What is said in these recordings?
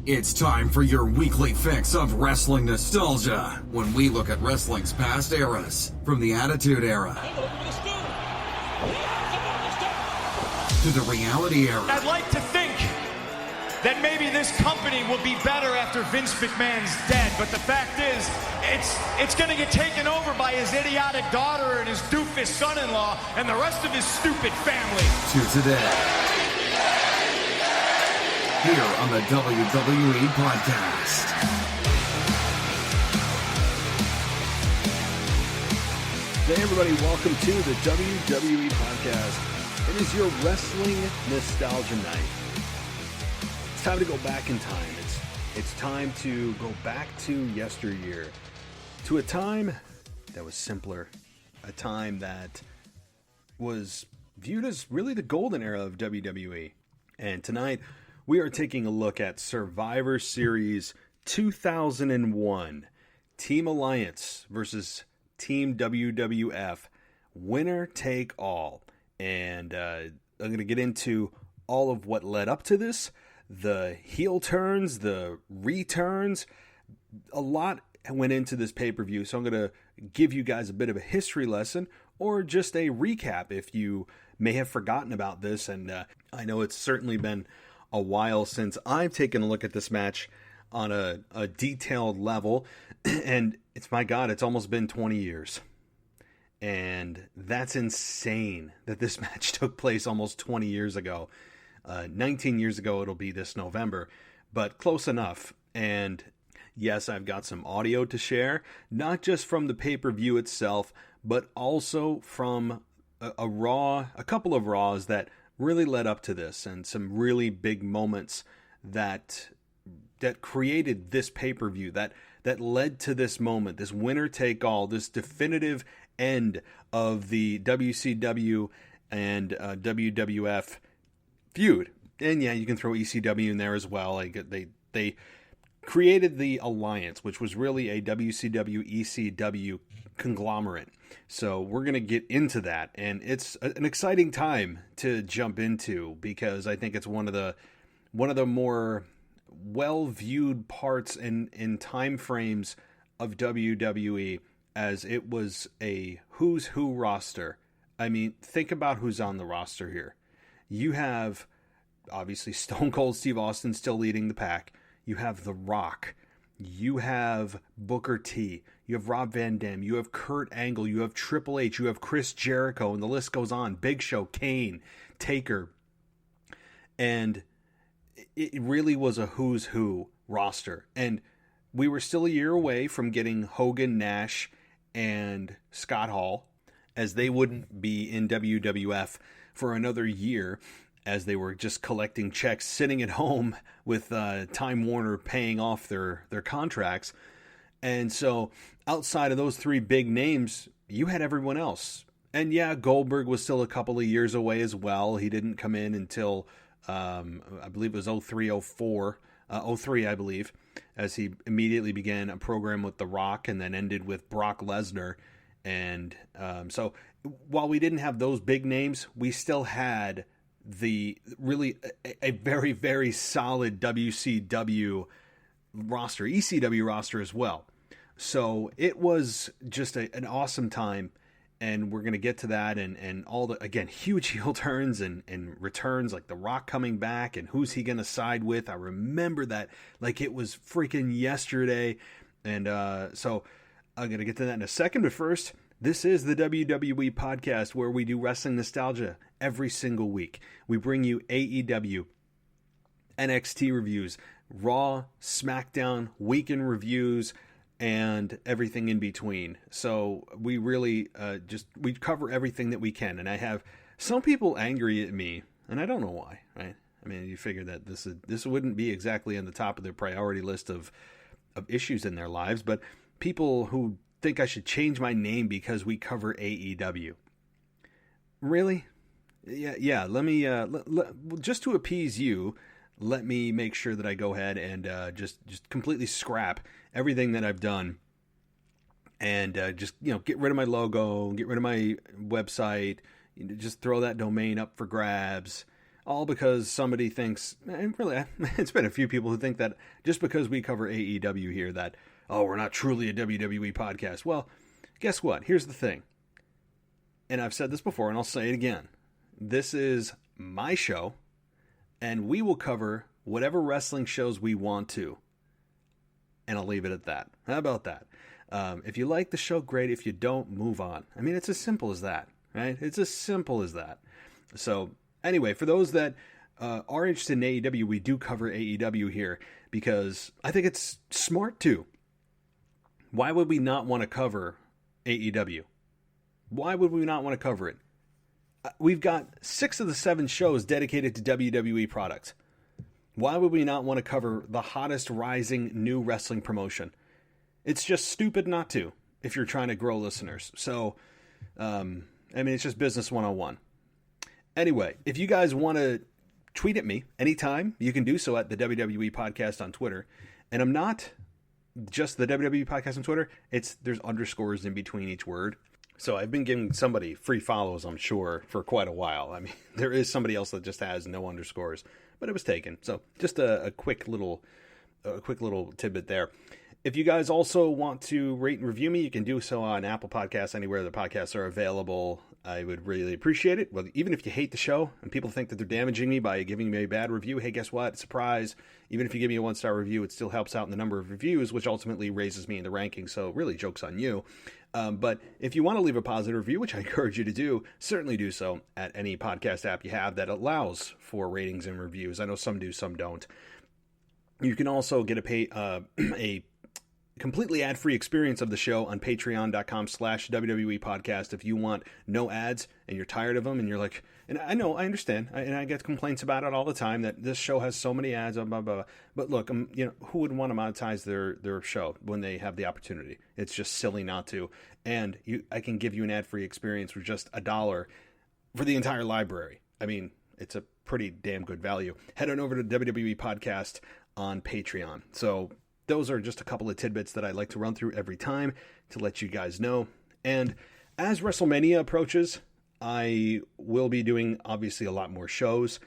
It's time for your weekly fix of wrestling nostalgia when we look at wrestling's past eras, from the Attitude Era to the Reality Era. I'd like to think that maybe this company will be better after Vince McMahon's dead, but the fact is, it's going to get taken over by his idiotic daughter and his doofus son-in-law and the rest of his stupid family. To today, here on the WWE Podcast. Hey everybody, welcome to the WWE Podcast. It is your wrestling nostalgia night. It's time to go back in time. It's time to go back to yesteryear, to a time that was simpler, a time that was viewed as really the golden era of WWE. And tonight, we are taking a look at Survivor Series 2001, Team Alliance versus Team WWF, winner take all. And I'm going to get into all of what led up to this, the heel turns, the returns. A lot went into this pay-per-view, so I'm going to give you guys a bit of a history lesson or just a recap if you may have forgotten about this. And I know it's certainly been a while since I've taken a look at this match on a detailed level, and it's, my God, it's almost been 20 years. And that's insane that this match took place almost 20 years ago. 19 years ago it'll be this November, but close enough. And yes, I've got some audio to share, not just from the pay-per-view itself, but also from a couple of Raws that really led up to this, and some really big moments that created this pay-per-view, that led to this moment, this winner-take-all, this definitive end of the WCW and WWF feud. And yeah, you can throw ECW in there as well. Like they created the Alliance, which was really a WCW ECW conglomerate. So we're going to get into that, and it's an exciting time to jump into, because I think it's one of the more well-viewed parts in time frames of WWE, as it was a who's who roster. I mean, think about who's on the roster here. You have, obviously, Stone Cold Steve Austin still leading the pack. You have The Rock. You have Booker T. You have Rob Van Dam. You have Kurt Angle. You have Triple H. You have Chris Jericho. And the list goes on. Big Show, Kane, Taker. And it really was a who's who roster. And we were still a year away from getting Hogan, Nash, and Scott Hall, as they wouldn't be in WWF for another year, as they were just collecting checks, sitting at home with Time Warner paying off their contracts. And so outside of those three big names, you had everyone else. And yeah, Goldberg was still a couple of years away as well. He didn't come in until, I believe it was 03, I believe, as he immediately began a program with The Rock and then ended with Brock Lesnar. And so while we didn't have those big names, we still had a very, very solid WCW roster, ECW roster as well. So it was just an awesome time, and we're going to get to that, and all the, again, huge heel turns and returns, like The Rock coming back, and who's he going to side with. I remember that like it was freaking yesterday. And so I'm going to get to that in a second, but first, this is the WWE Podcast, where we do wrestling nostalgia every single week. We bring you AEW, NXT reviews, Raw, SmackDown, weekend reviews, and everything in between. So we really we cover everything that we can. And I have some people angry at me, and I don't know why, right? I mean, you figure that this wouldn't be exactly on the top of their priority list of issues in their lives, but people who think I should change my name because we cover AEW. Really? Yeah. Let me just to appease you, let me make sure that I go ahead and just completely scrap everything that I've done, and just get rid of my logo, get rid of my website, just throw that domain up for grabs. all because somebody thinks, and really, it's been a few people who think that just because we cover AEW here that, oh, we're not truly a WWE podcast. Well, guess what? Here's the thing. And I've said this before, and I'll say it again. This is my show, and we will cover whatever wrestling shows we want to. And I'll leave it at that. How about that? If you like the show, great. If you don't, move on. I mean, it's as simple as that, right? It's as simple as that. So, anyway, for those that are interested in AEW, we do cover AEW here because I think it's smart to. Why would we not want to cover AEW? Why would we not want to cover it? We've got 6 of the 7 shows dedicated to WWE products. Why would we not want to cover the hottest rising new wrestling promotion? It's just stupid not to if you're trying to grow listeners. So, I mean, it's just business 101. Anyway, if you guys want to tweet at me anytime, you can do so at the WWE Podcast on Twitter. And I'm not just the WWE Podcast on Twitter. There's underscores in between each word. So I've been giving somebody free follows, I'm sure, for quite a while. I mean, there is somebody else that just has no underscores, but it was taken. So just a quick little tidbit there. If you guys also want to rate and review me, you can do so on Apple Podcasts, anywhere the podcasts are available. I would really appreciate it. Well, even if you hate the show and people think that they're damaging me by giving me a bad review, hey, guess what? Surprise. Even if you give me a 1-star review, it still helps out in the number of reviews, which ultimately raises me in the rankings. So really, joke's on you. But if you want to leave a positive review, which I encourage you to do, certainly do so at any podcast app you have that allows for ratings and reviews. I know some do, some don't. You can also get a completely ad-free experience of the show on patreon.com/WWE podcast if you want no ads and you're tired of them and you're like, and I know, I understand, and I get complaints about it all the time that this show has so many ads, blah, blah, blah. But look, who would want to monetize their show when they have the opportunity? It's just silly not to. And I can give you an ad-free experience for just $1 for the entire library. I mean, it's a pretty damn good value. Head on over to WWE Podcast on Patreon. So those are just a couple of tidbits that I like to run through every time to let you guys know. And as WrestleMania approaches, I will be doing obviously a lot more shows.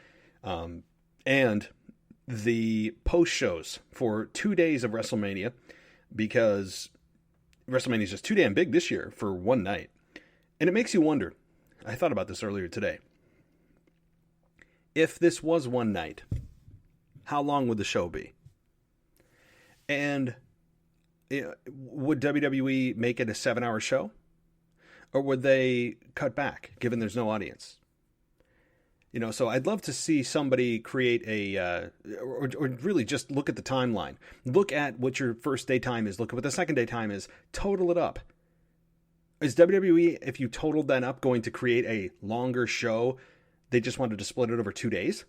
And the post shows for 2 days of WrestleMania, because WrestleMania is just too damn big this year for one night. And it makes you wonder. I thought about this earlier today. If this was one night, how long would the show be? And would WWE make it a 7-hour show? Or would they cut back, given there's no audience? So I'd love to see somebody create or really just look at the timeline. Look at what your first day time is. Look at what the second day time is. Total it up. Is WWE, if you totaled that up, going to create a longer show? They just wanted to split it over 2 days?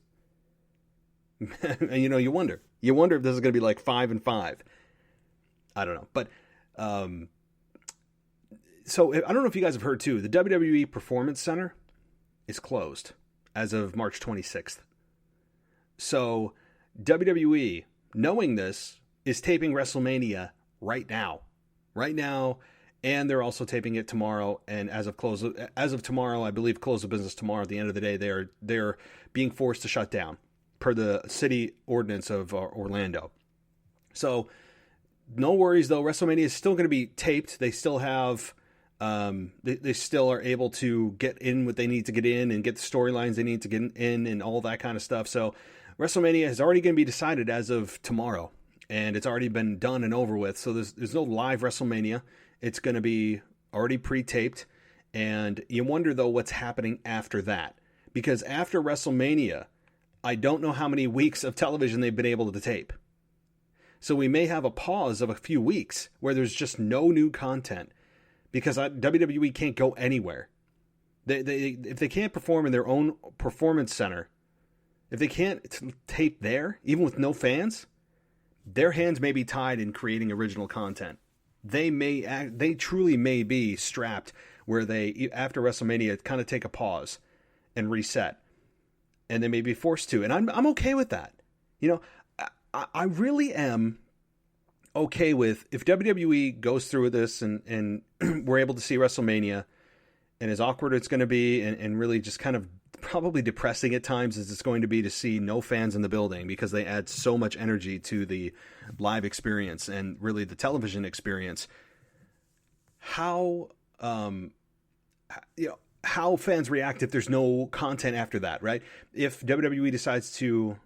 And you wonder. You wonder if this is going to be like 5 and 5. I don't know. But, so I don't know if you guys have heard too, the WWE Performance Center is closed as of March 26th. So WWE, knowing this, is taping WrestleMania right now. And they're also taping it tomorrow. And as of tomorrow, I believe close of business tomorrow, at the end of the day, they're being forced to shut down per the city ordinance of Orlando. So no worries though. WrestleMania is still going to be taped. They still have, they still are able to get in what they need to get in and get the storylines they need to get in and all that kind of stuff. So WrestleMania is already going to be decided as of tomorrow, and it's already been done and over with. So there's no live WrestleMania. It's going to be already pre-taped. And you wonder though what's happening after that, because after WrestleMania, I don't know how many weeks of television they've been able to tape. So we may have a pause of a few weeks where there's just no new content because WWE can't go anywhere. If they can't perform in their own performance center, if they can't tape there, even with no fans, their hands may be tied in creating original content. They truly may be strapped where they, after WrestleMania, kind of take a pause and reset. And they may be forced to. And I'm okay with that. I really am okay with if WWE goes through with this and we're able to see WrestleMania, and as awkward it's going to be and really just kind of probably depressing at times as it's going to be to see no fans in the building, because they add so much energy to the live experience and really the television experience. How how fans react if there's no content after that, right? If WWE decides to,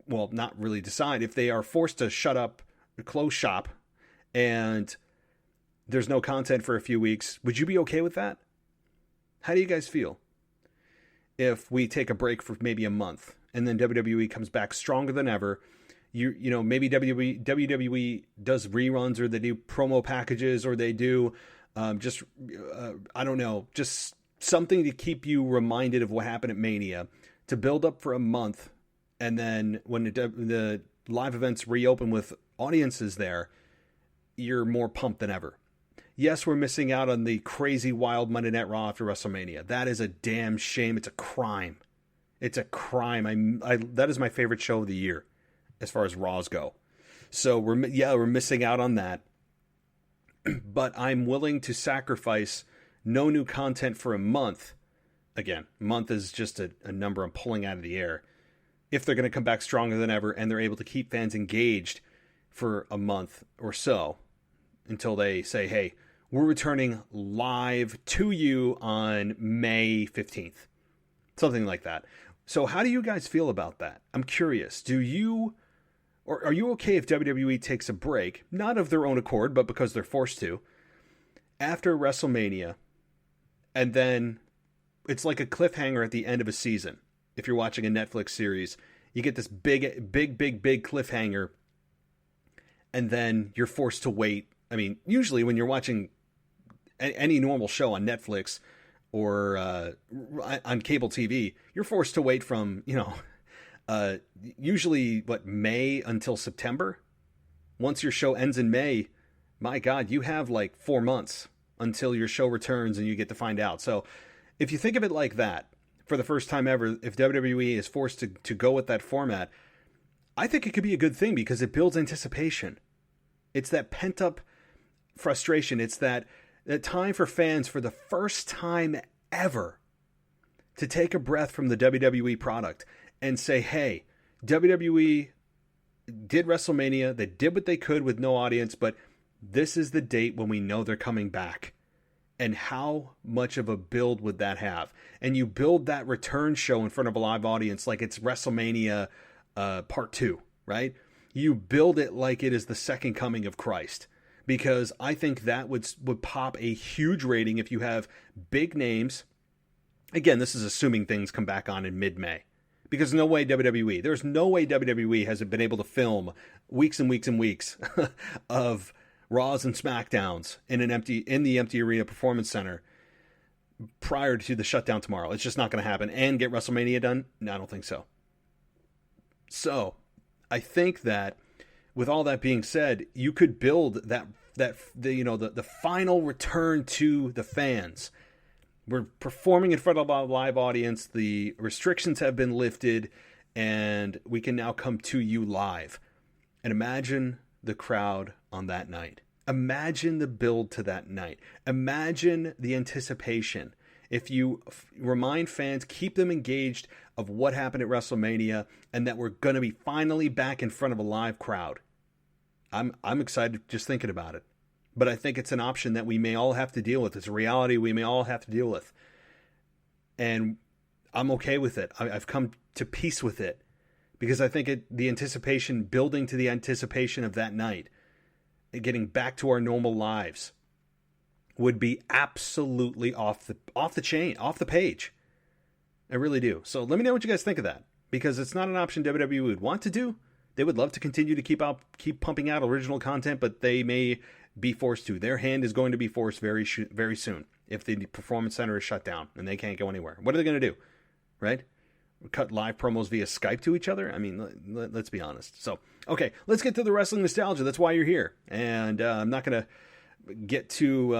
well, not really decide, if they are forced to shut up, close shop, and there's no content for a few weeks, would you be okay with that? How do you guys feel if we take a break for maybe a month and then WWE comes back stronger than ever? You know, maybe WWE does reruns, or they do promo packages, or they do I don't know, just something to keep you reminded of what happened at Mania, to build up for a month. And then when the live events reopen with audiences there, you're more pumped than ever. Yes, we're missing out on the crazy wild Monday Night Raw after WrestleMania. That is a damn shame. It's a crime. It's a crime. That is my favorite show of the year as far as Raws go. So we're missing out on that. But I'm willing to sacrifice no new content for a month. Again, month is just a number I'm pulling out of the air. If they're going to come back stronger than ever and they're able to keep fans engaged for a month or so until they say, hey, we're returning live to you on May 15th. Something like that. So how do you guys feel about that? I'm curious. Are you okay if WWE takes a break, not of their own accord, but because they're forced to, after WrestleMania, and then it's like a cliffhanger at the end of a season? If you're watching a Netflix series, you get this big cliffhanger, and then you're forced to wait. I mean, usually when you're watching any normal show on Netflix or on cable TV, you're forced to wait from, usually May until September. Once your show ends in May, my God, you have like 4 months until your show returns and you get to find out. So if you think of it like that, for the first time ever, if WWE is forced to go with that format, I think it could be a good thing because it builds anticipation. It's that pent up frustration. It's that time for fans, for the first time ever, to take a breath from the WWE product and say, hey, WWE did WrestleMania. They did what they could with no audience, but this is the date when we know they're coming back. And how much of a build would that have? And you build that return show in front of a live audience like it's WrestleMania Part 2, right? You build it like it is the second coming of Christ. Because I think that would pop a huge rating if you have big names. Again, this is assuming things come back on in mid-May. Because there's no way WWE has been able to film weeks and weeks and weeks of Raws and SmackDowns in the empty arena performance center prior to the shutdown tomorrow. It's just not going to happen. And get WrestleMania done? No, I don't think so. So I think that with all that being said, you could build the final return to the fans. We're performing in front of a live audience. The restrictions have been lifted, and we can now come to you live. And imagine the crowd on that night. Imagine the build to that night. Imagine the anticipation. If you remind fans, keep them engaged of what happened at WrestleMania, and that we're going to be finally back in front of a live crowd. I'm excited just thinking about it. But I think it's an option that we may all have to deal with. It's a reality we may all have to deal with. And I'm okay with it. I've come to peace with it. Because I think the anticipation, building to the anticipation of that night, getting back to our normal lives, would be absolutely off the chain, off the page. I really do. So let me know what you guys think of that. Because it's not an option WWE would want to do. They would love to continue to keep pumping out original content, but they may be forced to. Their hand is going to be forced very soon if the performance center is shut down and they can't go anywhere. What are they going to do? Right? Cut live promos via Skype to each other? I mean, let's be honest. So, okay, let's get to the wrestling nostalgia. That's why you're here. And I'm not going to get too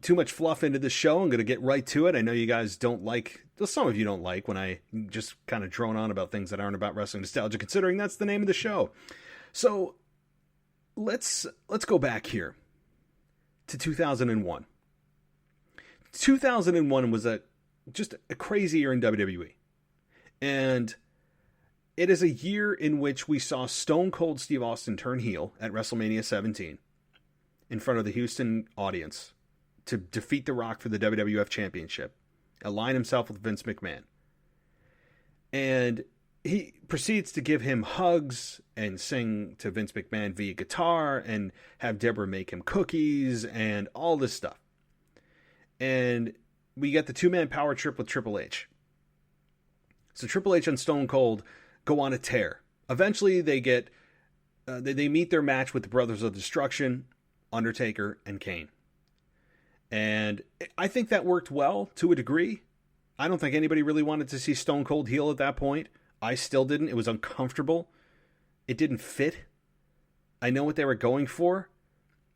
much fluff into this show. I'm going to get right to it. I know you guys don't like, well, some of you don't like when I just kind of drone on about things that aren't about wrestling nostalgia, considering that's the name of the show. So let's go back here to 2001. 2001 was just a crazy year in WWE. And it is a year in which we saw Stone Cold Steve Austin turn heel at WrestleMania 17 in front of the Houston audience to defeat The Rock for the WWF Championship, align himself with Vince McMahon. And he proceeds to give him hugs and sing to Vince McMahon via guitar and have Deborah make him cookies and all this stuff. And we get the two-man power trip with Triple H. So Triple H and Stone Cold go on a tear. Eventually they get they meet their match with the Brothers of Destruction, Undertaker, and Kane. And I think that worked well to a degree. I don't think anybody really wanted to see Stone Cold heel at that point. I still didn't. It was uncomfortable. It didn't fit. I know what they were going for,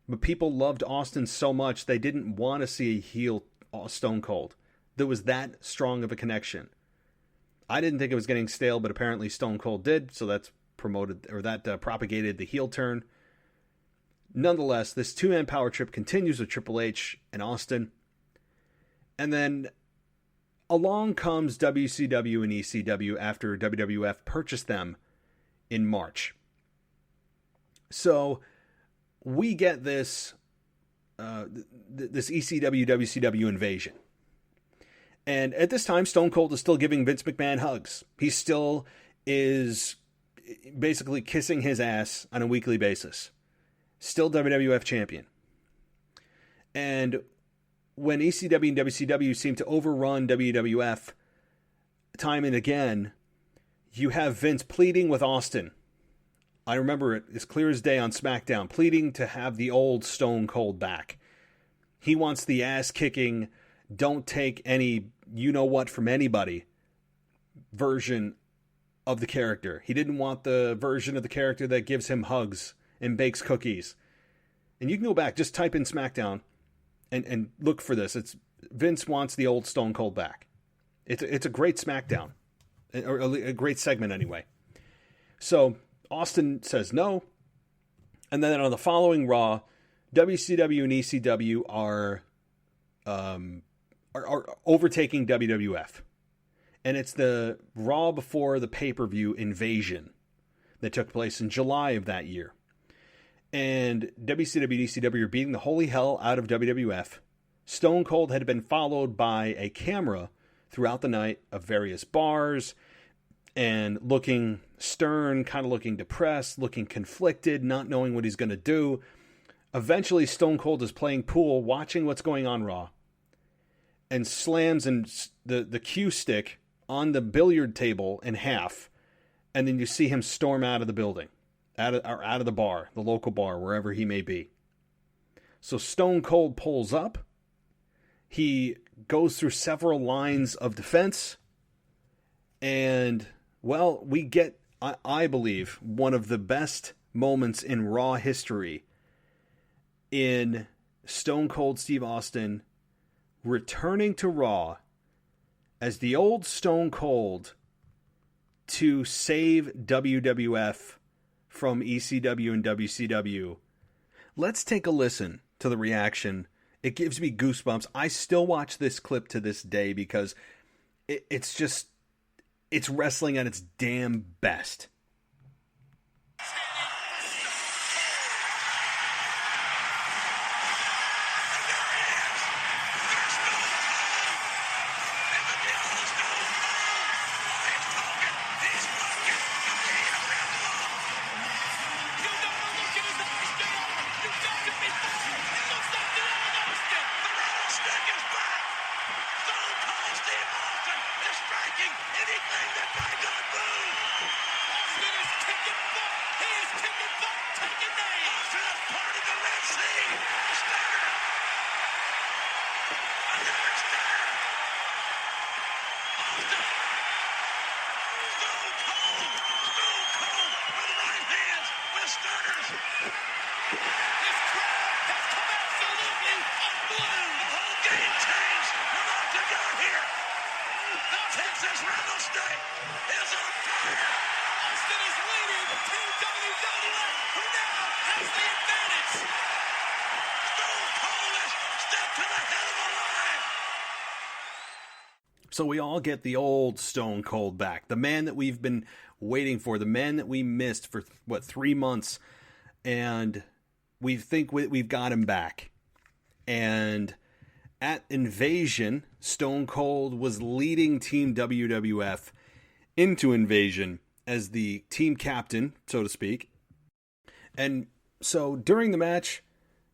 but people loved Austin so much they didn't want to see a heel Stone Cold. There was that strong of a connection. I didn't think it was getting stale, but apparently Stone Cold did, so that's propagated the heel turn. Nonetheless, this two-man power trip continues with Triple H and Austin. And then along comes WCW and ECW after WWF purchased them in March. So we get this ECW WCW invasion. And at this time, Stone Cold is still giving Vince McMahon hugs. He still is basically kissing his ass on a weekly basis. Still WWF champion. And when ECW and WCW seem to overrun WWF time and again, you have Vince pleading with Austin. I remember it as clear as day on SmackDown, pleading to have the old Stone Cold back. He wants the ass-kicking, don't take any you-know-what from anybody version of the character. He didn't want the version of the character that gives him hugs and bakes cookies. And you can go back, just type in SmackDown and look for this. It's Vince wants the old Stone Cold back. It's a great SmackDown, or a great segment anyway. So Austin says no, and then on the following Raw, WCW and ECW are overtaking WWF. And it's the Raw before the pay-per-view Invasion that took place in July of that year. And WCW and ECW are beating the holy hell out of WWF. Stone Cold had been followed by a camera throughout the night of various bars and looking stern, kind of looking depressed, looking conflicted, not knowing what he's going to do. Eventually, Stone Cold is playing pool, watching what's going on Raw, and slams the cue stick on the billiard table in half, and then you see him storm out of the building, out of the bar, the local bar, wherever he may be. So Stone Cold pulls up. He goes through several lines of defense, and, well, we get, I believe, one of the best moments in Raw history in Stone Cold Steve Austin returning to Raw as the old Stone Cold to save WWF from ECW and WCW. Let's take a listen to the reaction. It gives me goosebumps. I still watch this clip to this day because it's wrestling at its damn best. So we all get the old Stone Cold back, the man that we've been waiting for, the man that we missed for, 3 months, and we think we've got him back. And at Invasion, Stone Cold was leading Team WWF into Invasion as the team captain, so to speak. And so during the match,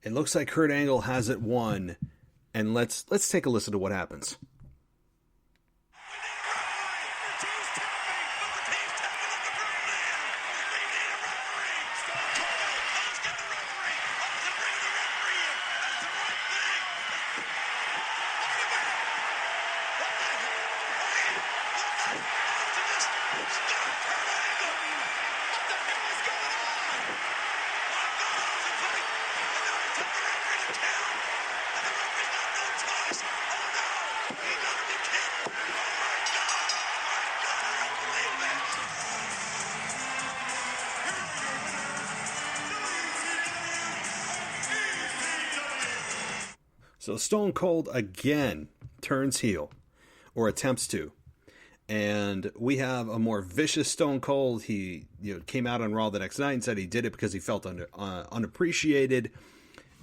it looks like Kurt Angle has it won. And let's take a listen to what happens. So Stone Cold again turns heel, or attempts to. And we have a more vicious Stone Cold. He came out on Raw the next night and said he did it because he felt unappreciated,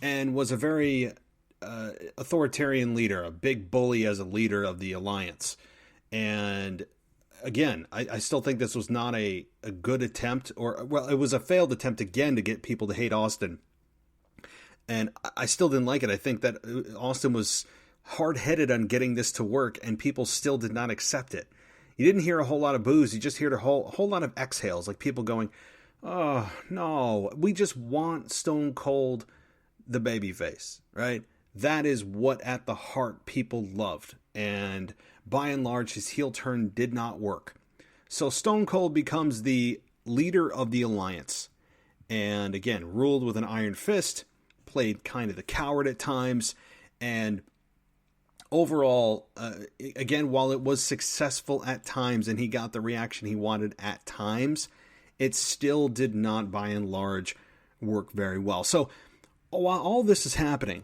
and was a very authoritarian leader, a big bully as a leader of the Alliance. And again, I still think this was not a good attempt, it was a failed attempt again to get people to hate Austin. And I still didn't like it. I think that Austin was hard-headed on getting this to work, and people still did not accept it. You didn't hear a whole lot of boos. You just heard a whole lot of exhales, like people going, oh, no, we just want Stone Cold the babyface, right? That is what at the heart people loved. And by and large, his heel turn did not work. So Stone Cold becomes the leader of the Alliance. And again, ruled with an iron fist, played kind of the coward at times, and overall, again, while it was successful at times and he got the reaction he wanted at times, it still did not, by and large, work very well. So while all this is happening,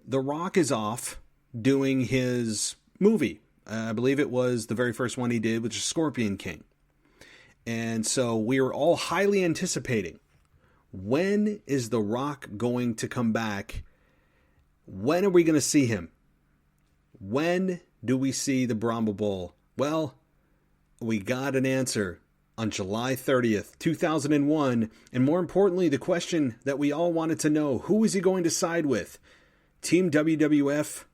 The Rock is off doing his movie. I believe it was the very first one he did, which is Scorpion King. And so we were all highly anticipating, when is The Rock going to come back? When are we going to see him? When do we see the Brahma Bull? Well, we got an answer on July 30th, 2001. And more importantly, the question that we all wanted to know, who is he going to side with? Team WWF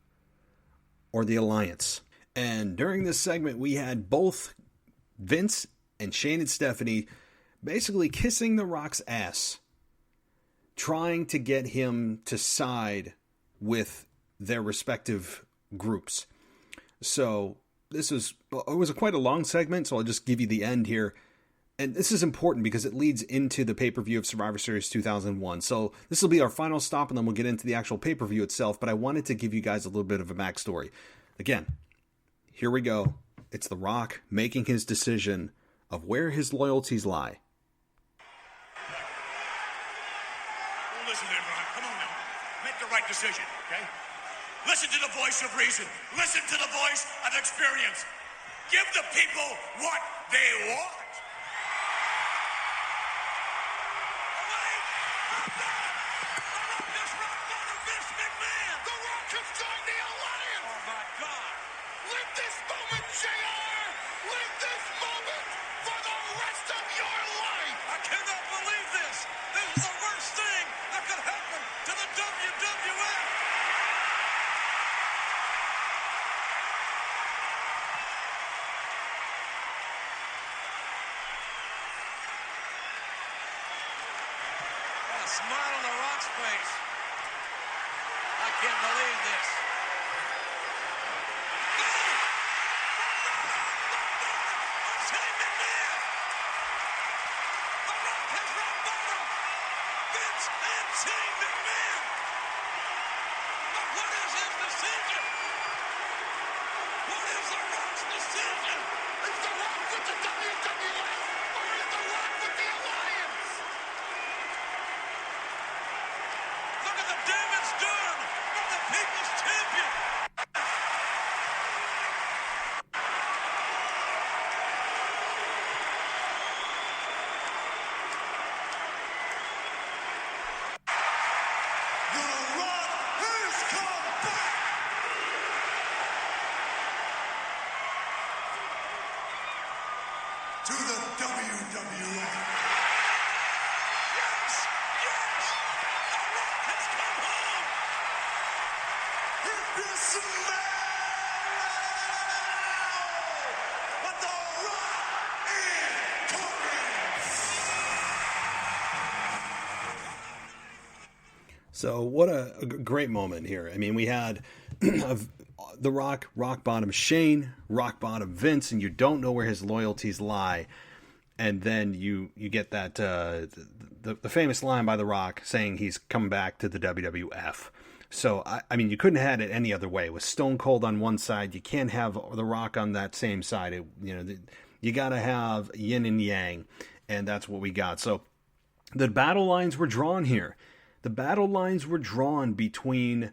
or the Alliance? And during this segment, we had both Vince and Shane and Stephanie basically kissing The Rock's ass, trying to get him to side with their respective groups. So it was quite a long segment, so I'll just give you the end here. And this is important because it leads into the pay-per-view of Survivor Series 2001. So this will be our final stop, and then we'll get into the actual pay-per-view itself. But I wanted to give you guys a little bit of a backstory. Again, here we go. It's The Rock making his decision of where his loyalties lie. Listen then, Ron. Come on now. Make the right decision, okay? Listen to the voice of reason. Listen to the voice of experience. Give the people what they want. Smile on The Rock's face. I can't believe this. Shane McMahon! The Rock has rock bottom! Vince and Shane McMahon! But what is his decision? What is The Rock's decision? Is The Rock with the WWF or is The Rock with the Alliance? Look at the damage done from the People's Champion. So what a great moment here. I mean, we had The Rock, rock bottom Shane, rock bottom Vince, and you don't know where his loyalties lie. And then you get that the famous line by The Rock saying he's coming back to the WWF. So, I mean, you couldn't have had it any other way. With Stone Cold on one side, you can't have The Rock on that same side. You got to have yin and yang, and that's what we got. So the battle lines were drawn here. The battle lines were drawn between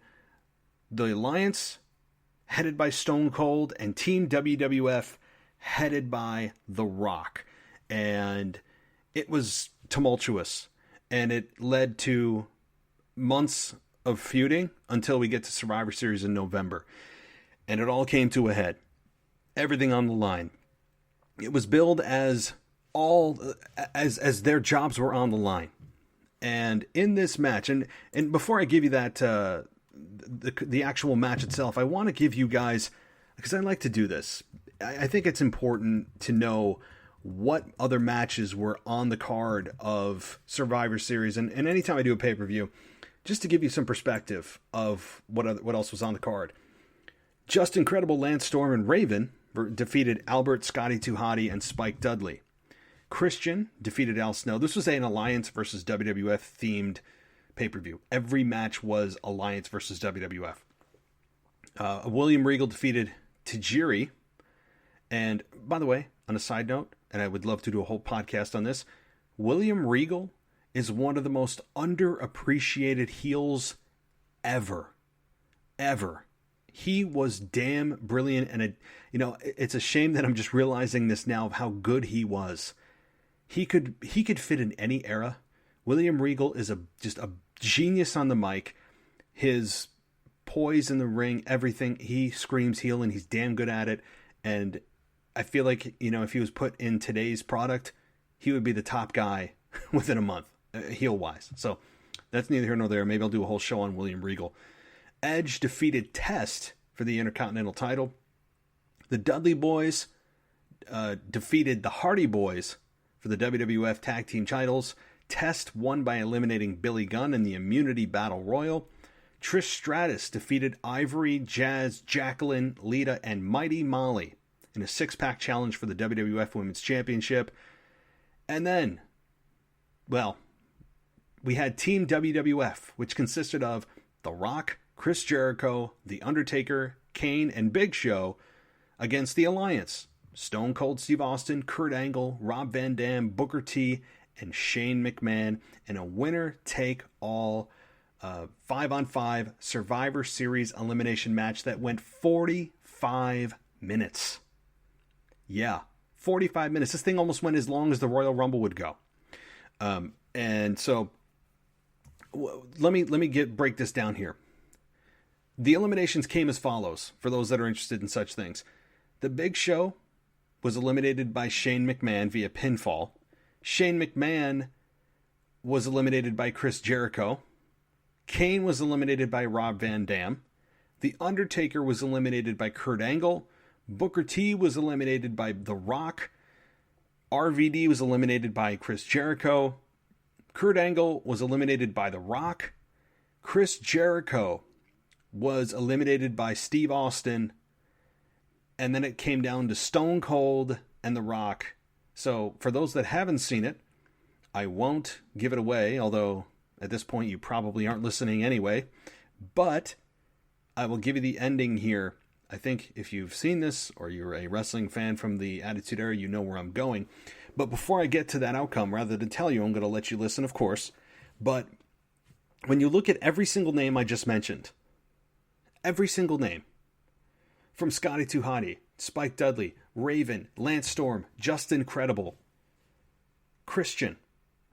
the Alliance, headed by Stone Cold, and Team WWF, headed by The Rock. And it was tumultuous, and it led to months of feuding until we get to Survivor Series in November. And it all came to a head. Everything on the line. It was billed as their jobs were on the line. And in this match, and before I give you that the actual match itself, I want to give you guys, because I like to do this, I think it's important to know what other matches were on the card of Survivor Series, and anytime I do a pay-per-view, just to give you some perspective of what else was on the card. Just Incredible Lance Storm and Raven defeated Albert, Scotty 2 Hotty, and Spike Dudley. Christian defeated Al Snow. This was an Alliance versus WWF themed pay-per-view. Every match was Alliance versus WWF. William Regal defeated Tajiri. And by the way, on a side note, and I would love to do a whole podcast on this, William Regal is one of the most underappreciated heels ever. Ever. He was damn brilliant, and it's a shame that I'm just realizing this now of how good he was. He could fit in any era. William Regal is just a genius on the mic. His poise in the ring, everything, he screams heel, and he's damn good at it. And I feel like, if he was put in today's product, he would be the top guy within a month, heel-wise. So that's neither here nor there. Maybe I'll do a whole show on William Regal. Edge defeated Test for the Intercontinental title. The Dudley Boys defeated the Hardy Boys for the WWF Tag Team titles. Test won by eliminating Billy Gunn in the Immunity Battle Royal. Trish Stratus defeated Ivory, Jazz, Jacqueline, Lita, and Mighty Molly in a six-pack challenge for the WWF Women's Championship. And then, we had Team WWF, which consisted of The Rock, Chris Jericho, The Undertaker, Kane, and Big Show against the Alliance. Stone Cold Steve Austin, Kurt Angle, Rob Van Dam, Booker T, and Shane McMahon in a winner-take-all 5-on-5 Survivor Series elimination match that went 45 minutes. Yeah, 45 minutes. This thing almost went as long as the Royal Rumble would go. And so, let me break this down here. The eliminations came as follows, for those that are interested in such things. The Big Show was eliminated by Shane McMahon via pinfall. Shane McMahon was eliminated by Chris Jericho. Kane was eliminated by Rob Van Dam. The Undertaker was eliminated by Kurt Angle. Booker T was eliminated by The Rock. RVD was eliminated by Chris Jericho. Kurt Angle was eliminated by The Rock. Chris Jericho was eliminated by Steve Austin. And then it came down to Stone Cold and The Rock. So for those that haven't seen it, I won't give it away, although at this point you probably aren't listening anyway. But I will give you the ending here. I think if you've seen this or you're a wrestling fan from the Attitude Era, you know where I'm going. But before I get to that outcome, rather than tell you, I'm going to let you listen, of course. But when you look at every single name I just mentioned, every single name, from Scotty 2 Hotty, Spike Dudley, Raven, Lance Storm, Just Incredible, Christian.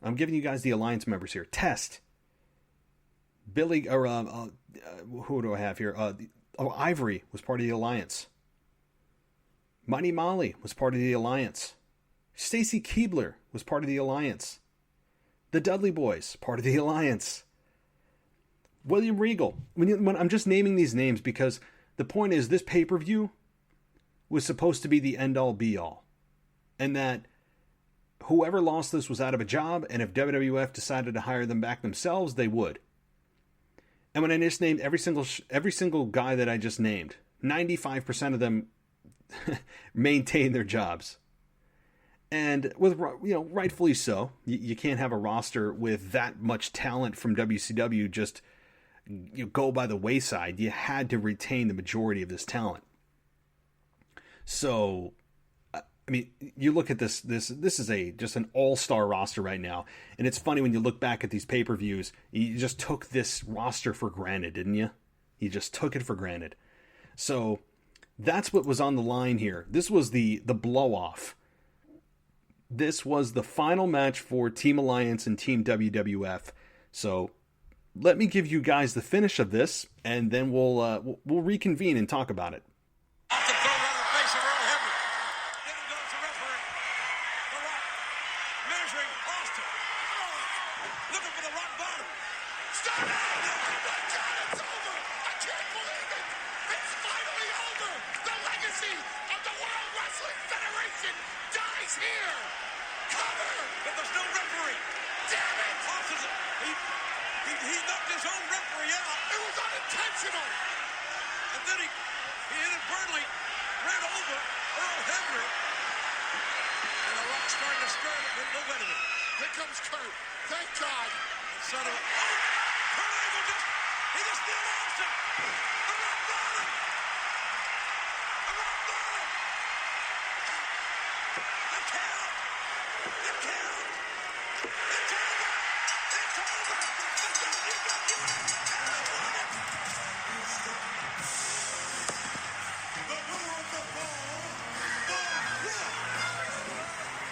I'm giving you guys the Alliance members here. Test. Billy, or who do I have here? Ivory was part of the Alliance. Mighty Molly was part of the Alliance. Stacy Keibler was part of the Alliance. The Dudley Boys, part of the Alliance. William Regal. When I'm just naming these names because the point is this pay-per-view was supposed to be the end-all be-all. And that whoever lost this was out of a job, and if WWF decided to hire them back themselves, they would. And when I just named every single guy that I just named, 95% of them maintain their jobs. And with, rightfully so. You can't have a roster with that much talent from WCW just go by the wayside. You had to retain the majority of this talent. So, I mean, you look at this is just an all-star roster right now. And it's funny when you look back at these pay-per-views, you just took this roster for granted, didn't you? You just took it for granted. So, that's what was on the line here. This was the blow-off. This was the final match for Team Alliance and Team WWF. So, let me give you guys the finish of this, and then we'll reconvene and talk about it. Off the throw right in the face of Earl Hebner. Then goes the referee. The Rock measuring Austin. Looking for the rock bottom. Stop it! Oh my God, it's over! I can't believe it! It's finally over! The legacy of the World Wrestling Federation dies here! Cover! But there's no referee. Damn it! Austin's he knocked his own referee out. It was unintentional. And then he inadvertently ran over Earl Hebner. And the Rock started to stir it, but no better than. Here comes Kurt. Thank God. Son of a... Oh! Kurt Angle he just nailed Austin. The Rock bottom. The Rock bottom. The count. The count. It's over. It's over. The WWF has won it. The winner of the ball, The Rock.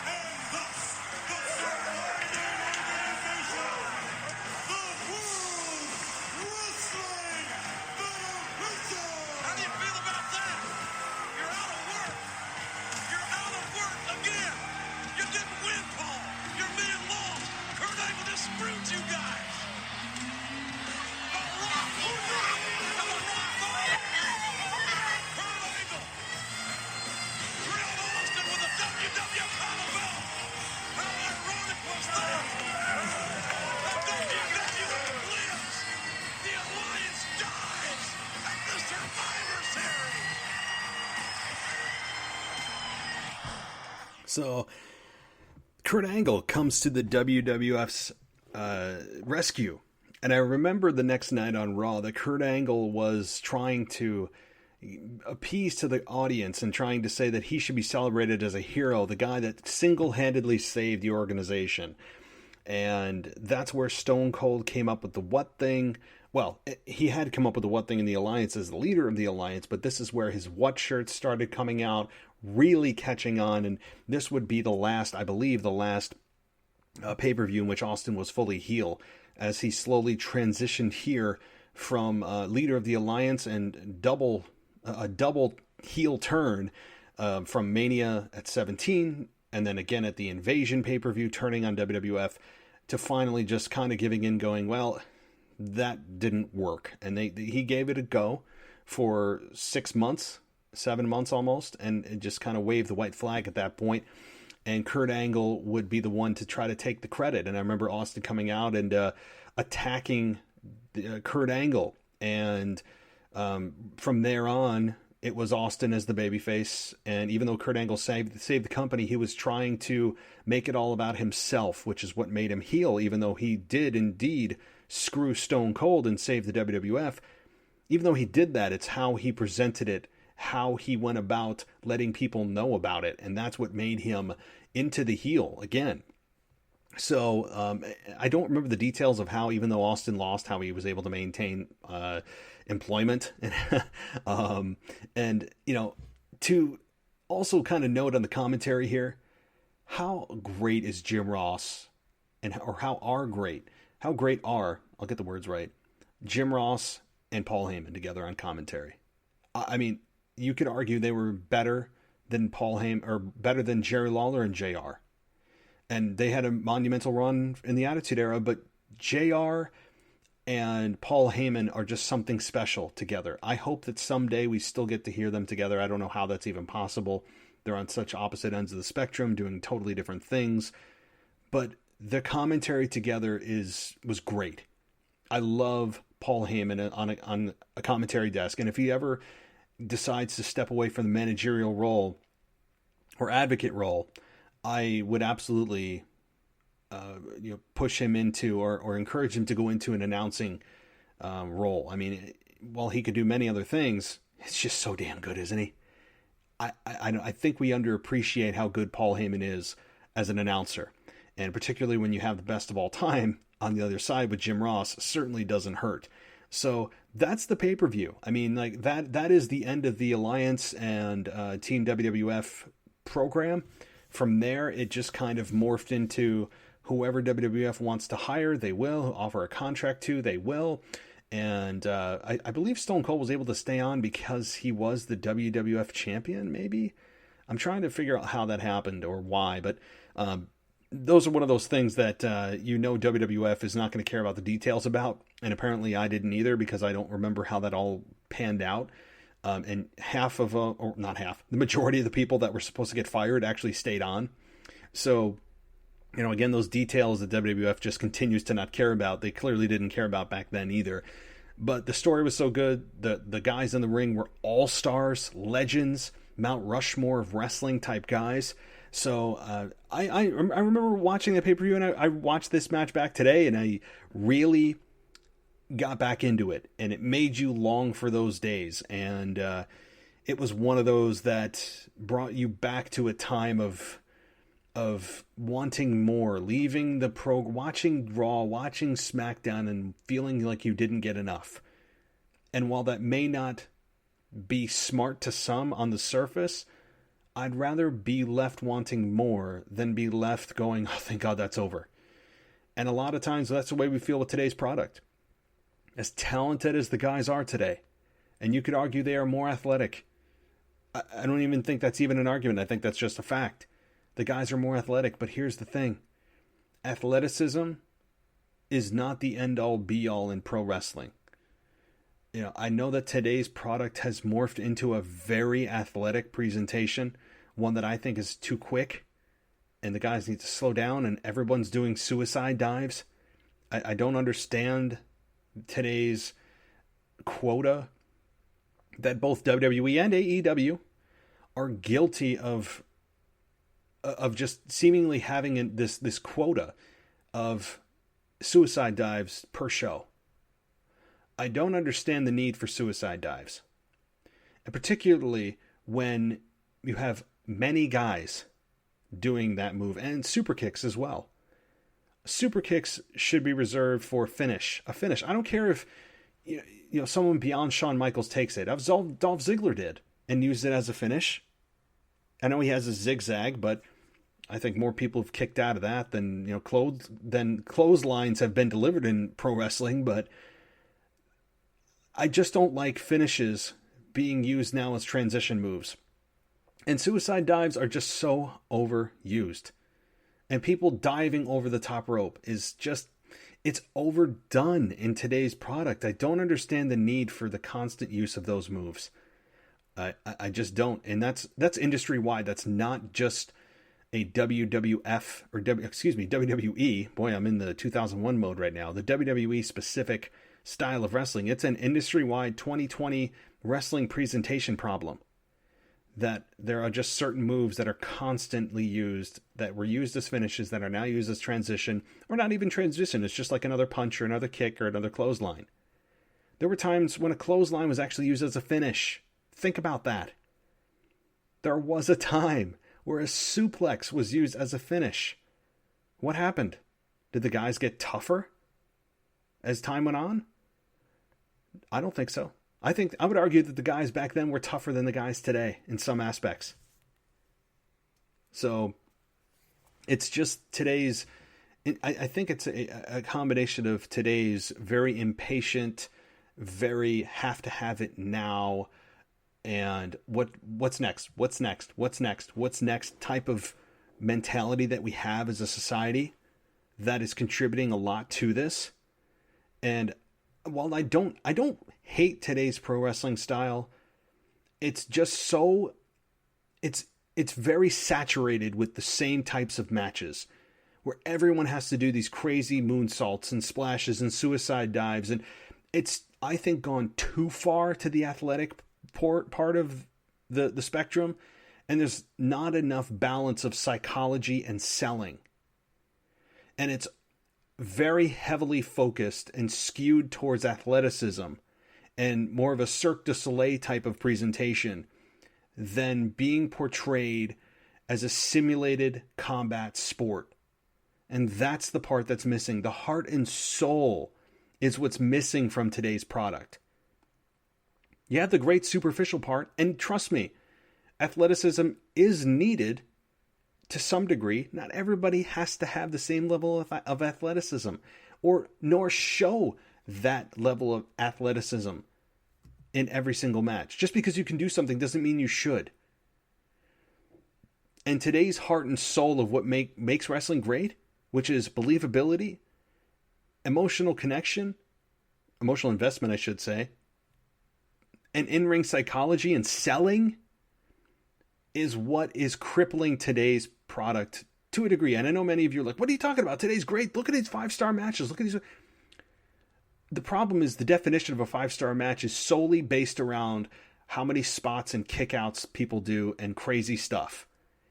And thus, the surviving organization, the World Wrestling Federation. How do you feel about that? You're out of work. You're out of work again. You didn't win, Paul. Your man lost. Kurt Angle just screwed you guys. The Rock. The Rock. The Rock. Kurt Angle drilled Austin with a WWF title belt. How ironic was that? The WWF lives. The Alliance dies at the Survivor Series. So, Kurt Angle comes to the WWF's rescue. And I remember the next night on Raw that Kurt Angle was trying to appease to the audience and trying to say that he should be celebrated as a hero, the guy that single-handedly saved the organization. And that's where Stone Cold came up with the what thing. Well, he had come up with the what thing in the Alliance as the leader of the Alliance, but this is where his what shirts started coming out, really catching on, and this would be the last, I believe, pay-per-view in which Austin was fully heel, as he slowly transitioned here from leader of the Alliance and a double heel turn from Mania at 17, and then again at the Invasion pay-per-view, turning on WWF, to finally just kind of giving in, going, well, that didn't work. And he gave it a go for 7 months almost, and just kind of waved the white flag at that point. And Kurt Angle would be the one to try to take the credit. And I remember Austin coming out and attacking Kurt Angle. And from there on, it was Austin as the babyface. And even though Kurt Angle saved the company, he was trying to make it all about himself, which is what made him heel, even though he did indeed screw Stone Cold and save the WWF. Even though he did that, it's how he presented it, how he went about letting people know about it, and that's what made him into the heel again. So I don't remember the details of how, even though Austin lost, how he was able to maintain employment. And to also kind of note on the commentary here, how great is Jim Ross, how great are, I'll get the words right, Jim Ross and Paul Heyman together on commentary. I mean, you could argue they were better than Paul Heyman, or better than Jerry Lawler and JR. And they had a monumental run in the Attitude Era, but JR and Paul Heyman are just something special together. I hope that someday we still get to hear them together. I don't know how that's even possible. They're on such opposite ends of the spectrum, doing totally different things. But the commentary together was great. I love Paul Heyman on a commentary desk. And if he ever decides to step away from the managerial role or advocate role, I would absolutely push him into or encourage him to go into an announcing role. I mean, while he could do many other things, it's just so damn good, isn't he? I think we underappreciate how good Paul Heyman is as an announcer. And particularly when you have the best of all time on the other side with Jim Ross, certainly doesn't hurt. So that's the pay-per-view. I mean, like that is the end of the Alliance and Team WWF program. From there, it just kind of morphed into whoever WWF wants to hire, they will. Offer a contract to, they will. And I believe Stone Cold was able to stay on because he was the WWF champion, maybe? I'm trying to figure out how that happened or why, but those are one of those things that WWF is not going to care about the details about, and apparently I didn't either because I don't remember how that all panned out. And the majority of the people that were supposed to get fired actually stayed on. So, again, those details that WWF just continues to not care about, they clearly didn't care about back then either. But the story was so good. The guys in the ring were all-stars, legends, Mount Rushmore of wrestling type guys. So I remember watching the pay-per-view, and I watched this match back today, and I really got back into it, and it made you long for those days. And it was one of those that brought you back to a time of wanting more, leaving the watching Raw, watching SmackDown, and feeling like you didn't get enough. And while that may not be smart to some on the surface, I'd rather be left wanting more than be left going, oh, thank God that's over. And a lot of times that's the way we feel with today's product. As talented as the guys are today, and you could argue they are more athletic. I don't even think that's even an argument. I think that's just a fact. The guys are more athletic, but here's the thing. Athleticism is not the end-all, be-all in pro wrestling. I know that today's product has morphed into a very athletic presentation, one that I think is too quick, and the guys need to slow down, and everyone's doing suicide dives. I don't understand today's quota that both WWE and AEW are guilty of just seemingly having this quota of suicide dives per show. I don't understand the need for suicide dives. And particularly when you have many guys doing that move, and super kicks as well. Super kicks should be reserved for a finish. I don't care if someone beyond Shawn Michaels takes it. Dolph Ziggler did and used it as a finish. I know he has a zigzag, but I think more people have kicked out of that than clotheslines have been delivered in pro wrestling. But I just don't like finishes being used now as transition moves. And suicide dives are just so overused. And people diving over the top rope is just, it's overdone in today's product. I don't understand the need for the constant use of those moves. I just don't. And that's industry-wide. That's not just a WWF or WWE. Boy, I'm in the 2001 mode right now. The WWE specific style of wrestling. It's an industry-wide 2020 wrestling presentation problem. That there are just certain moves that are constantly used, that were used as finishes, that are now used as transition, or not even transition. It's just like another punch or another kick or another clothesline. There were times when a clothesline was actually used as a finish. Think about that. There was a time where a suplex was used as a finish. What happened? Did the guys get tougher as time went on? I don't think so. I would argue that the guys back then were tougher than the guys today in some aspects. So it's just today's, I think it's a combination of today's very impatient, very have to have it now, and what's next type of mentality that we have as a society that is contributing a lot to this. And while I don't hate today's pro wrestling style, it's just so it's very saturated with the same types of matches where everyone has to do these crazy moonsaults and splashes and suicide dives, and it's, I think, gone too far to the athletic part of the spectrum, and there's not enough balance of psychology and selling. And it's very heavily focused and skewed towards athleticism and more of a Cirque du Soleil type of presentation than being portrayed as a simulated combat sport. And that's the part that's missing. The heart and soul is what's missing from today's product. You have the great superficial part, and trust me, athleticism is needed to some degree. Not everybody has to have the same level of athleticism, nor show that level of athleticism in every single match. Just because you can do something doesn't mean you should. And today's heart and soul of what makes wrestling great, which is believability, emotional connection, emotional investment, I should say, and in-ring psychology and selling, is what is crippling today's product to a degree. And I know many of you are like, what are you talking about? Today's great. Look at these 5-star matches. Look at these. The problem is the definition of a 5-star match is solely based around how many spots and kickouts people do and crazy stuff,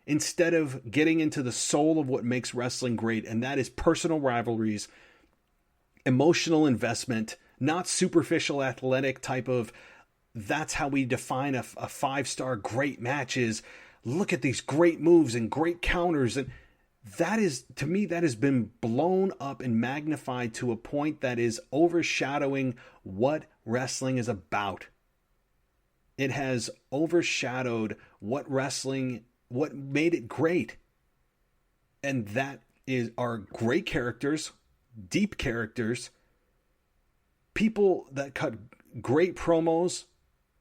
instead of getting into the soul of what makes wrestling great, and that is personal rivalries, emotional investment, not superficial athletic type of, that's how we define a 5-star great match is, look at these great moves and great counters. And that is, to me, that has been blown up and magnified to a point that is overshadowing what wrestling is about. It has overshadowed what made it great. And that are great characters, deep characters, people that cut great promos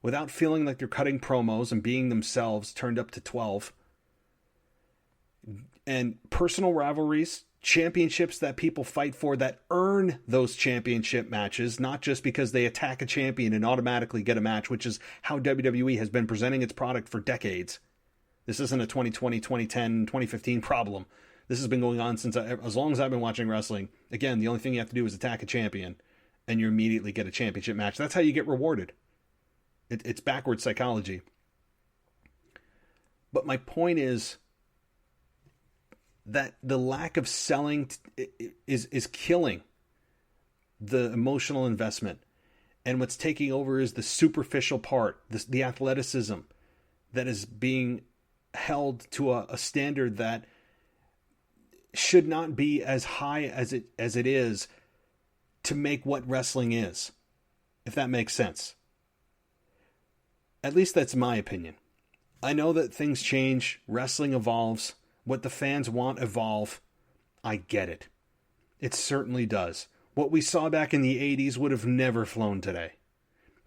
without feeling like they're cutting promos and being themselves turned up to 12. And personal rivalries, championships that people fight for that earn those championship matches, not just because they attack a champion and automatically get a match, which is how WWE has been presenting its product for decades. This isn't a 2020, 2010, 2015 problem. This has been going on since as long as I've been watching wrestling. Again, the only thing you have to do is attack a champion and you immediately get a championship match. That's how you get rewarded. It's backwards psychology. But my point is that the lack of selling is killing the emotional investment. And what's taking over is the superficial part, the athleticism that is being held to a standard that should not be as high as it is to make what wrestling is, if that makes sense. At least that's my opinion. I know that things change, wrestling evolves, what the fans want evolve. I get it. It certainly does. What we saw back in the 80s would have never flown today.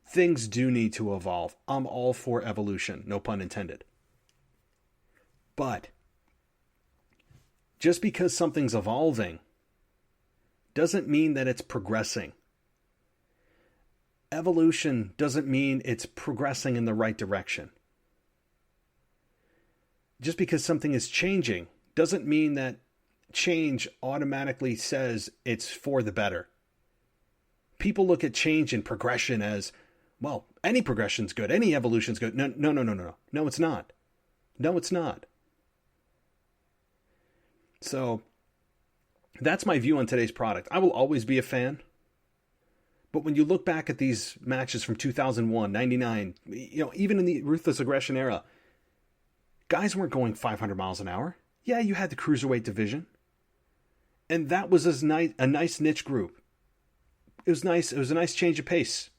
Things do need to evolve. I'm all for evolution, no pun intended. But just because something's evolving doesn't mean that it's progressing. Evolution doesn't mean it's progressing in the right direction. Just because something is changing doesn't mean that change automatically says it's for the better. People look at change and progression as, well, any progression's good, any evolution's good. No, it's not. No, it's not. So that's my view on today's product. I will always be a fan. But when you look back at these matches from 2001, 99, even in the Ruthless Aggression era, guys weren't going 500 miles an hour. Yeah, you had the cruiserweight division. And that was a nice niche group. It was nice. It was a nice change of pace,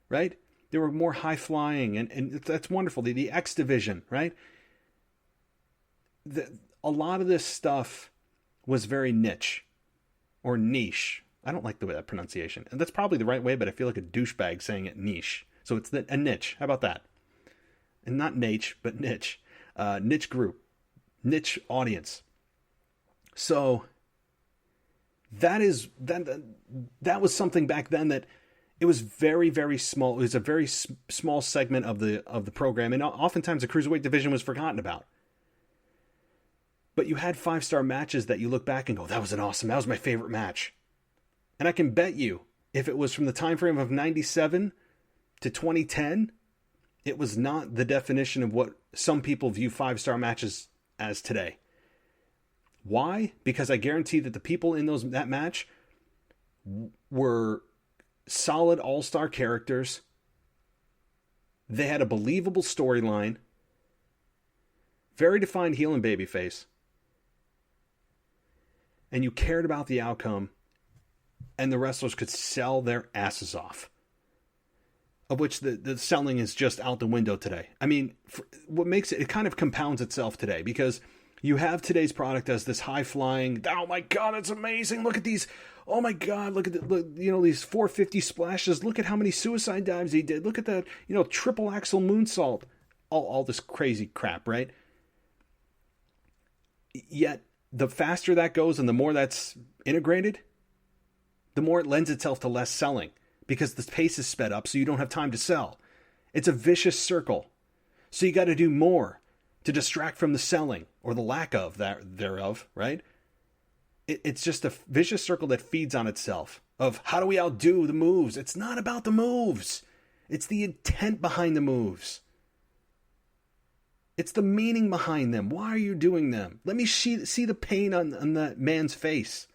right? They were more high flying, and that's wonderful. The X division, right? A lot of this stuff was very niche or niche. I don't like the way that pronunciation. And that's probably the right way, but I feel like a douchebag saying it niche. So it's a niche. How about that? And not niche, but niche. Niche group. Niche audience. So that was something back then that it was very, very small. It was a very small segment of the program. And oftentimes the cruiserweight division was forgotten about. But you had 5-star matches that you look back and go, that was my favorite match. And I can bet you if it was from the time frame of 97 to 2010, it was not the definition of what some people view 5-star matches as today. Why? Because I guarantee that the people in that match were solid all-star characters. They had a believable storyline, very defined heel and babyface, and you cared about the outcome, and the wrestlers could sell their asses off. Of which the selling is just out the window today. I mean, what makes it kind of compounds itself today, because you have today's product as this high-flying, oh my God, it's amazing, look at these, oh my God, look at these 450 splashes, look at how many suicide dives he did, look at that, triple axel moonsault, all this crazy crap, right? Yet, the faster that goes and the more that's integrated, the more it lends itself to less selling, because the pace is sped up so you don't have time to sell. It's a vicious circle. So you got to do more to distract from the selling, or the lack of thereof, right? It's just a vicious circle that feeds on itself of how do we outdo the moves? It's not about the moves. It's the intent behind the moves. It's the meaning behind them. Why are you doing them? Let me see the pain on that man's face.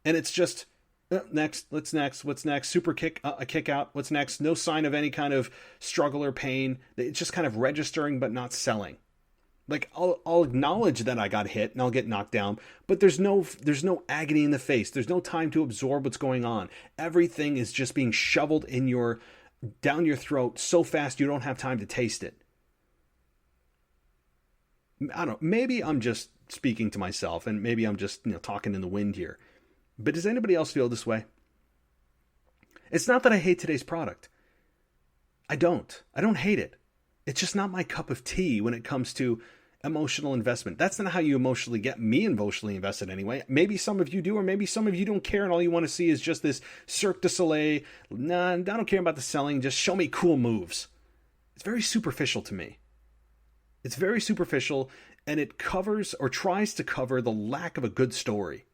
And it's just, next, what's next? Super kick, a kick out, what's next? No sign of any kind of struggle or pain. It's just kind of registering but not selling. Like, I'll acknowledge that I got hit and I'll get knocked down, but there's no agony in the face. There's no time to absorb what's going on. Everything is just being shoveled down your throat so fast you don't have time to taste it. I don't know, maybe I'm just speaking to myself, and maybe I'm just talking in the wind here. But does anybody else feel this way? It's not that I hate today's product. I don't hate it. It's just not my cup of tea when it comes to emotional investment. That's not how you emotionally get me emotionally invested anyway. Maybe some of you do, or maybe some of you don't care and all you want to see is just this Cirque du Soleil. Nah, I don't care about the selling. Just show me cool moves. It's very superficial to me. It's very superficial, and it covers or tries to cover the lack of a good story.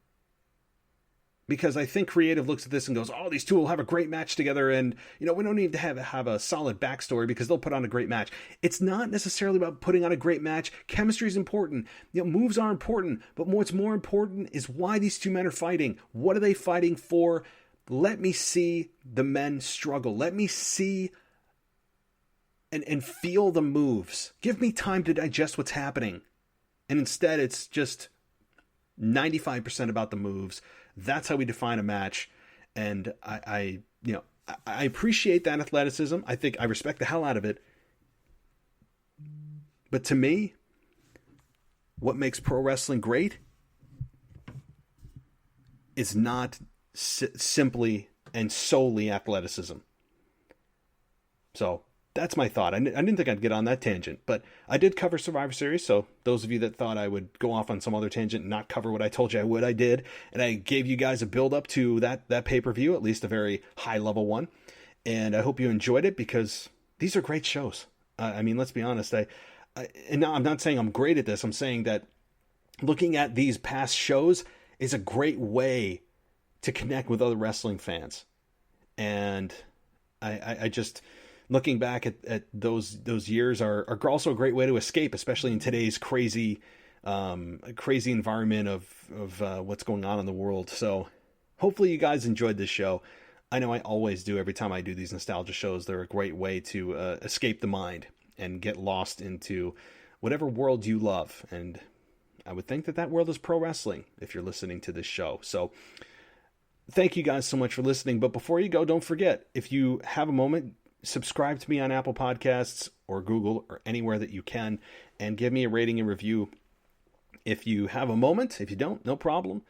Because I think creative looks at this and goes, oh, these two will have a great match together, and we don't need to have a solid backstory because they'll put on a great match. It's not necessarily about putting on a great match. Chemistry is important. Moves are important, but what's more important is why these two men are fighting. What are they fighting for? Let me see the men struggle. Let me see and feel the moves. Give me time to digest what's happening. And instead, it's just 95% about the moves. That's how we define a match. And I appreciate that athleticism. I respect the hell out of it. But to me, what makes pro wrestling great is not simply and solely athleticism. So that's my thought. I didn't think I'd get on that tangent, but I did cover Survivor Series, so those of you that thought I would go off on some other tangent and not cover what I told you I would, I did, and I gave you guys a build-up to that pay-per-view, at least a very high-level one, and I hope you enjoyed it, because these are great shows. Let's be honest, and now I'm not saying I'm great at this, I'm saying that looking at these past shows is a great way to connect with other wrestling fans, and I just... Looking back at those years are also a great way to escape, especially in today's crazy environment of what's going on in the world. So hopefully you guys enjoyed this show. I know I always do every time I do these nostalgia shows. They're a great way to escape the mind and get lost into whatever world you love. And I would think that world is pro wrestling if you're listening to this show. So thank you guys so much for listening. But before you go, don't forget, if you have a moment, subscribe to me on Apple Podcasts or Google or anywhere that you can, and give me a rating and review if you have a moment. If you don't, no problem.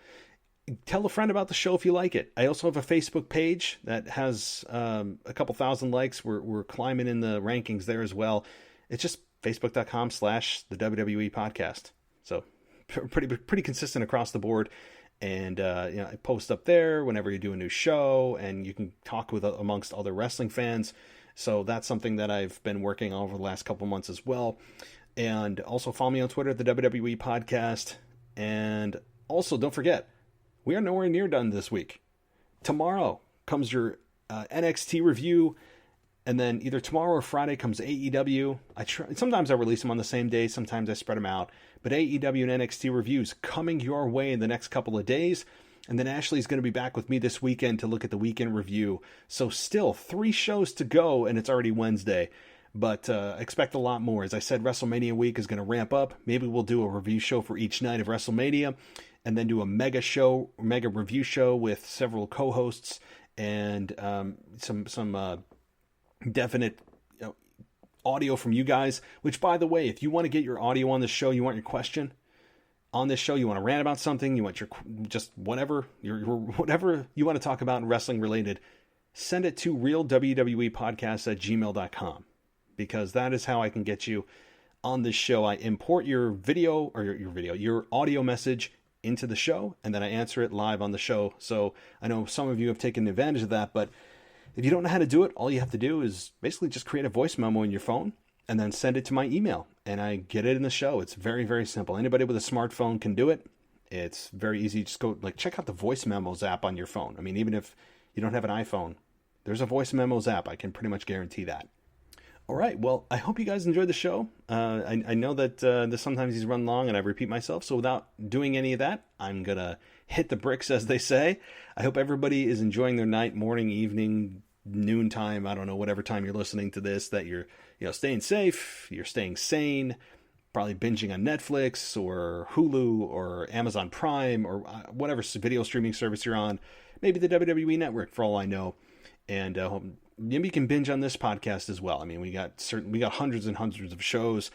Tell a friend about the show if you like it. I also have a Facebook page that has a couple thousand likes. We're climbing in the rankings there as well. It's just facebook.com/the WWE podcast. So pretty consistent across the board. And I post up there whenever you do a new show, and you can talk with amongst other wrestling fans. So that's something that I've been working on over the last couple months as well. And also follow me on Twitter at the WWE Podcast. And also don't forget, we are nowhere near done this week. Tomorrow, comes your NXT review, and then either tomorrow or Friday comes AEW. Sometimes I release them on the same day, sometimes I spread them out. But AEW and NXT reviews coming your way in the next couple of days. And then Ashley's going to be back with me this weekend to look at the weekend review. So still 3 shows to go, and it's already Wednesday. But expect a lot more. As I said, WrestleMania week is going to ramp up. Maybe we'll do a review show for each night of WrestleMania, and then do a mega review show with several co-hosts and some definite audio from you guys. Which, by the way, if you want to get your audio on the show, you want your question on this show, you want to rant about something, you want your just whatever whatever you want to talk about wrestling related, send it to realwwepodcast@gmail.com, because that is how I can get you on this show. I import your video or your audio message into the show, and then I answer it live on the show. So I know some of you have taken advantage of that, but if you don't know how to do it, all you have to do is basically just create a voice memo in your phone and then send it to my email, and I get it in the show. It's very, very simple. Anybody with a smartphone can do it. It's very easy. Just go check out the voice memos app on your phone. I mean, even if you don't have an iPhone, there's a voice memos app. I can pretty much guarantee that. All right. Well, I hope you guys enjoyed the show. I know that sometimes these run long and I repeat myself. So without doing any of that, I'm going to hit the bricks, as they say. I hope everybody is enjoying their night, morning, evening, noontime. I don't know, whatever time you're listening to this, that you're staying safe, you're staying sane, probably binging on Netflix or Hulu or Amazon Prime or whatever video streaming service you're on. Maybe the WWE Network, for all I know. And maybe you can binge on this podcast as well. I mean, we got hundreds and hundreds of shows,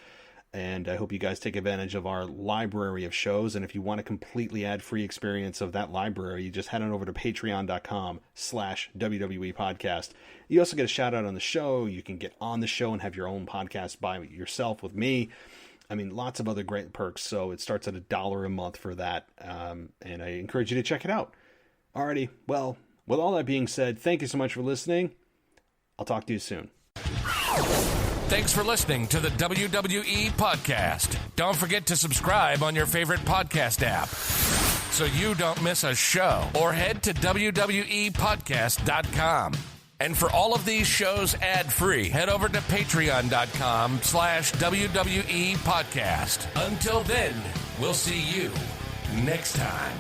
and I hope you guys take advantage of our library of shows. And if you want a completely ad-free experience of that library, you just head on over to patreon.com/WWE podcast. You also get a shout out on the show. You can get on the show and have your own podcast by yourself with me. I mean, lots of other great perks. So it starts at $1 a month for that. And I encourage you to check it out. Alrighty. Well, with all that being said, thank you so much for listening. I'll talk to you soon. Thanks for listening to the WWE Podcast. Don't forget to subscribe on your favorite podcast app so you don't miss a show, or head to WWEpodcast.com. And for all of these shows ad-free, head over to patreon.com/WWE Podcast. Until then, we'll see you next time.